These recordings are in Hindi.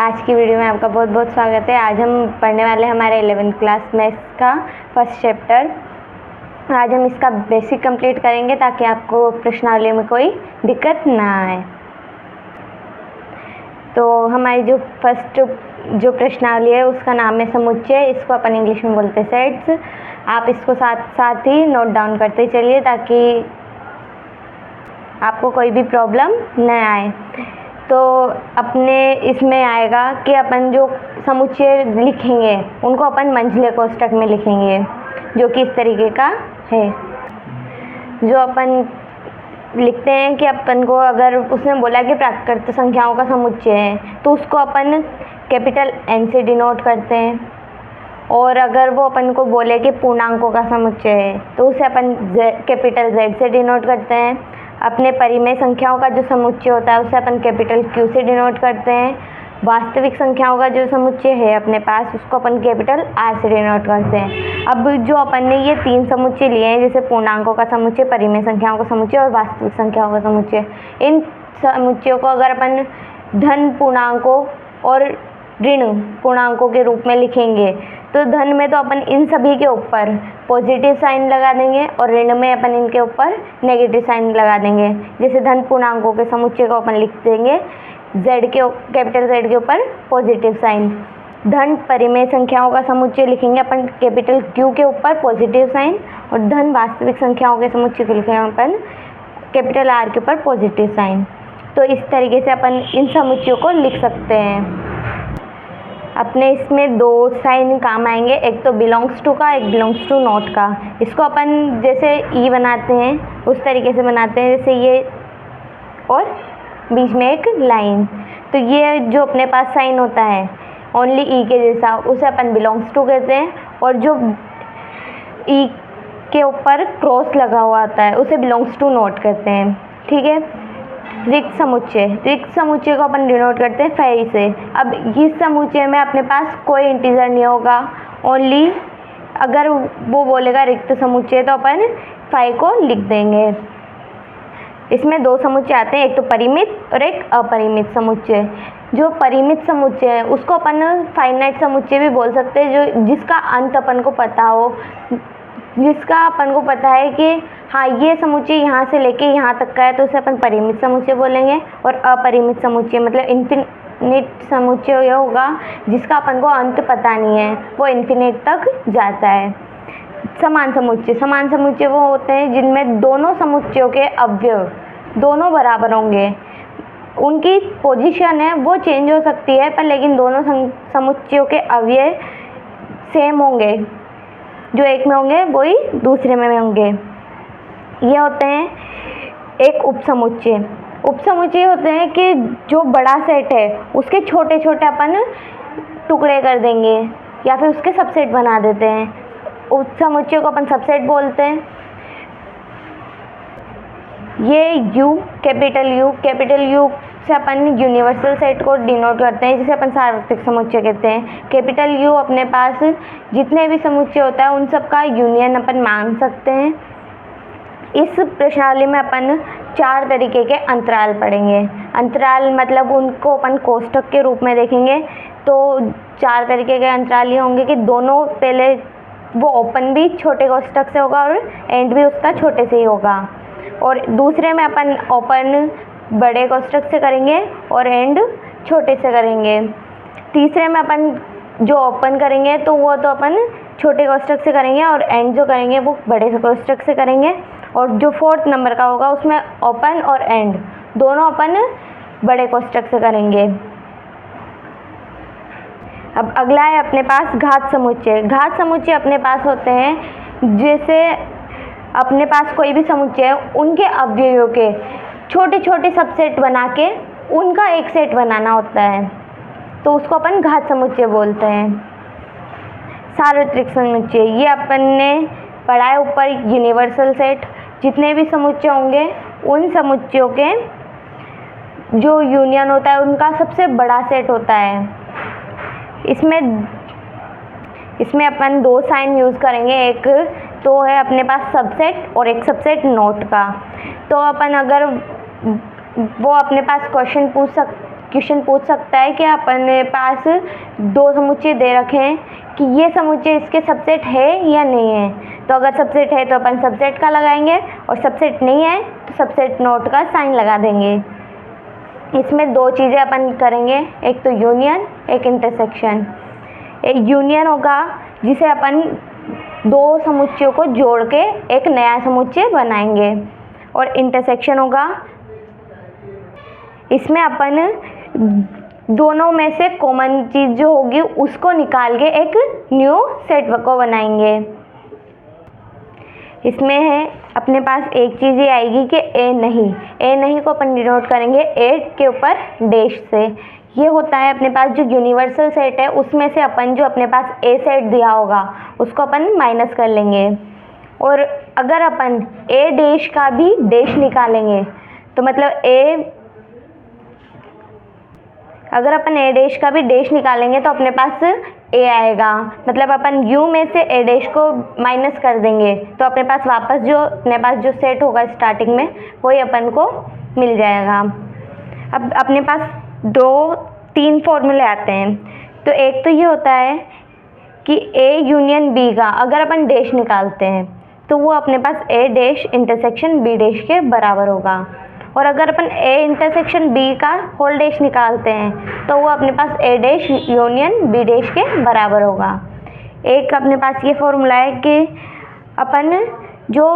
आज की वीडियो में आपका बहुत बहुत स्वागत है। आज हम पढ़ने वाले हैं हमारे 11th क्लास मैथ्स का फर्स्ट चैप्टर। आज हम इसका बेसिक कंप्लीट करेंगे ताकि आपको प्रश्नावली में कोई दिक्कत ना आए। तो हमारी जो फर्स्ट जो प्रश्नावली है उसका नाम है समुच्चय। इसको अपन इंग्लिश में बोलते हैं सेट्स। आप इसको साथ साथ ही नोट डाउन करते चलिए ताकि आपको कोई भी प्रॉब्लम न आए। तो अपने इसमें आएगा कि अपन जो समुच्चय लिखेंगे उनको अपन मंझले कोष्ठक में लिखेंगे, जो कि इस तरीके का है। जो अपन लिखते हैं कि अपन को अगर उसने बोला कि प्राकृत संख्याओं का समुच्चय है तो उसको अपन कैपिटल N से डिनोट करते हैं, और अगर वो अपन को बोले कि पूर्णांकों का समुच्चय है तो उसे अपन कैपिटल Z से डिनोट करते हैं। अपने परिमेय संख्याओं का जो समुच्चय होता है उसे अपन कैपिटल Q से डिनोट करते हैं। वास्तविक संख्याओं का जो समुच्चय है अपने पास उसको अपन कैपिटल R से डिनोट करते हैं। अब जो अपन ने ये तीन समुच्चय लिए हैं, जैसे पूर्णांकों का समुच्चय, परिमेय संख्याओं का समुच्चय और वास्तविक संख्याओं का समुच्चय, इन समुच्चयों को अगर अपन धन पूर्णांकों और ऋण पूर्णांकों के रूप में लिखेंगे तो धन में तो अपन इन सभी के ऊपर पॉजिटिव साइन लगा देंगे और ऋण में अपन इनके ऊपर नेगेटिव साइन लगा देंगे। जैसे धन पूर्णांकों के समुच्चय को अपन लिख देंगे कैपिटल Z के ऊपर पॉजिटिव साइन। धन परिमेय संख्याओं का समुच्चय लिखेंगे अपन कैपिटल Q के ऊपर पॉजिटिव साइन, और धन वास्तविक संख्याओं के समुच्चय को लिखेंगे अपन कैपिटल R के ऊपर पॉजिटिव साइन। तो इस तरीके से अपन इन समुच्चयों को लिख सकते हैं। अपने इसमें दो साइन काम आएंगे, एक तो बिलोंग्स टू का, एक बिलोंग्स टू नॉट का। इसको अपन जैसे ई बनाते हैं उस तरीके से बनाते हैं, जैसे ये और बीच में एक लाइन। तो ये जो अपने पास साइन होता है ओनली ई के जैसा उसे अपन बिलोंग्स टू कहते हैं, और जो ई के ऊपर क्रॉस लगा हुआ आता है उसे बिलोंग्स टू नॉट कहते हैं। ठीक है। रिक्त समुच्चय को अपन डिनोट करते हैं 5 से। अब इस समुच्चय में अपने पास कोई इंटीजर नहीं होगा, ओनली अगर वो बोलेगा रिक्त समुच्चय तो अपन 5 को लिख देंगे। इसमें दो समुच्चय आते हैं, एक तो परिमित और एक अपरिमित समुच्चय। जो परिमित समुच्चय है उसको अपन फाइनाइट समुच्चय भी बोल सकते हैं, जो जिसका अंत अपन को पता हो, जिसका अपन को पता है कि हाँ ये समुच्चय यहाँ से लेके यहाँ तक का है तो उसे अपन परिमित समुच्चय बोलेंगे। और अपरिमित समुच्चय मतलब इन्फिनिट समुच्चय यह होगा जिसका अपन को अंत पता नहीं है, वो इन्फिनिट तक जाता है। समान समुच्चय वो होते हैं जिनमें दोनों समुच्चयों के अवयव दोनों बराबर होंगे। उनकी पोजीशन है वो चेंज हो सकती है पर लेकिन दोनों समुच्चयों के अवयव सेम होंगे, जो एक में होंगे वही दूसरे में होंगे। ये होते हैं एक उपसमुच्चय होते हैं कि जो बड़ा सेट है उसके छोटे छोटे अपन टुकड़े कर देंगे या फिर उसके सबसेट बना देते हैं। उपसमुच्चय को अपन सबसेट बोलते हैं। ये कैपिटल U से अपन यूनिवर्सल सेट को डिनोट करते हैं, जिसे अपन सार्वत्रिक समुच्चय कहते हैं। कैपिटल U अपने पास जितने भी समुच्चय होता है उन सब का यूनियन अपन मान सकते हैं। इस प्रश्नावली में अपन 4 तरीके के अंतराल पढ़ेंगे। अंतराल मतलब उनको अपन कोष्ठक के रूप में देखेंगे। तो 4 तरीके के अंतराल ये होंगे कि दोनों पहले वो ओपन भी छोटे कोष्ठक से होगा और एंड भी उसका छोटे से ही होगा, और दूसरे में अपन ओपन बड़े कोष्ठक से करेंगे और एंड छोटे से करेंगे। तीसरे में अपन जो ओपन करेंगे तो वो तो अपन छोटे कोष्ठक से करेंगे और एंड जो करेंगे वो बड़े कोष्ठक से करेंगे। और जो 4th नंबर का होगा उसमें ओपन और एंड दोनों अपन बड़े कोष्ठक से करेंगे। अब अगला है अपने पास घात समुच्चय अपने पास होते हैं, जैसे अपने पास कोई भी समुच्चय है उनके अवयवों के छोटे छोटे सबसेट बना के उनका एक सेट बनाना होता है, तो उसको अपन घात समुच्चय बोलते हैं। सार्वत्रिक समुच्चय ये अपन ने पढ़ा है ऊपर, यूनिवर्सल सेट। जितने भी समुच्चय होंगे उन समुच्चयों के जो यूनियन होता है उनका सबसे बड़ा सेट होता है। इसमें अपन 2 साइन यूज़ करेंगे, एक तो है अपने पास सबसेट और एक सबसेट नोट का। तो अपन अगर वो अपने पास क्वेश्चन क्वेश्चन पूछ सकता है कि अपने पास दो समुच्चय दे रखे हैं कि ये समुच्चय इसके सबसेट है या नहीं है। तो अगर सबसेट है तो अपन सबसेट का लगाएंगे और सबसेट नहीं है तो सबसेट नोट का साइन लगा देंगे। इसमें दो चीज़ें अपन करेंगे, एक तो यूनियन, एक इंटरसेक्शन। एक यूनियन होगा जिसे अपन दो समुच्चयों को जोड़ के एक नया समुच्चय बनाएंगे, और इंटरसेक्शन होगा इसमें अपन दोनों में से कॉमन चीज़ जो होगी उसको निकाल के एक न्यू सेट को बनाएंगे। इसमें है अपने पास एक चीज़ ये आएगी कि ए नहीं को अपन डिनोट करेंगे ए के ऊपर डैश से। ये होता है अपने पास जो यूनिवर्सल सेट है उसमें से अपन जो अपने पास ए सेट दिया होगा उसको अपन माइनस कर लेंगे। और अगर अपन ए डैश का भी डैश निकालेंगे तो मतलब अगर अपन ए डैश का भी डैश निकालेंगे तो अपने पास ए आएगा। मतलब अपन यू में से ए डैश को माइनस कर देंगे तो अपने पास वापस जो सेट होगा स्टार्टिंग में वही अपन को मिल जाएगा। अब अपने पास तीन फॉर्मूले आते हैं। तो एक तो ये होता है कि ए यूनियन बी का अगर अपन डैश निकालते हैं तो वो अपने पास ए डैश इंटरसेक्शन बी डैश के बराबर होगा। और अगर अपन ए इंटरसेक्शन बी का होल डैश निकालते हैं तो वो अपने पास ए डैश यूनियन बी डैश के बराबर होगा। एक अपने पास ये फॉर्मूला है कि अपन जो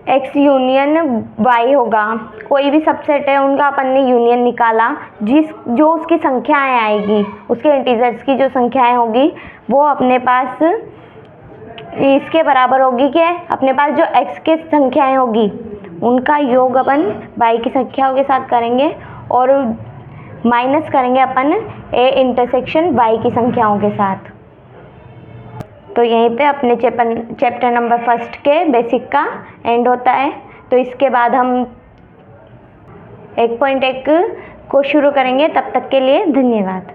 एक्स यूनियन वाई होगा, कोई भी सबसेट है उनका अपन ने यूनियन निकाला, जो उसकी संख्याएं आएगी उसके इंटीजर्स की जो संख्याएं होगी वो अपने पास इसके बराबर होगी कि अपने पास जो एक्स की संख्याएं होगी उनका योग अपन वाई की संख्याओं के साथ करेंगे और माइनस करेंगे अपन ए इंटरसेक्शन वाई की संख्याओं के साथ। तो यहीं पे अपने चैप्टर नंबर 1 के बेसिक का एंड होता है। तो इसके बाद हम 1.1 को शुरू करेंगे। तब तक के लिए धन्यवाद।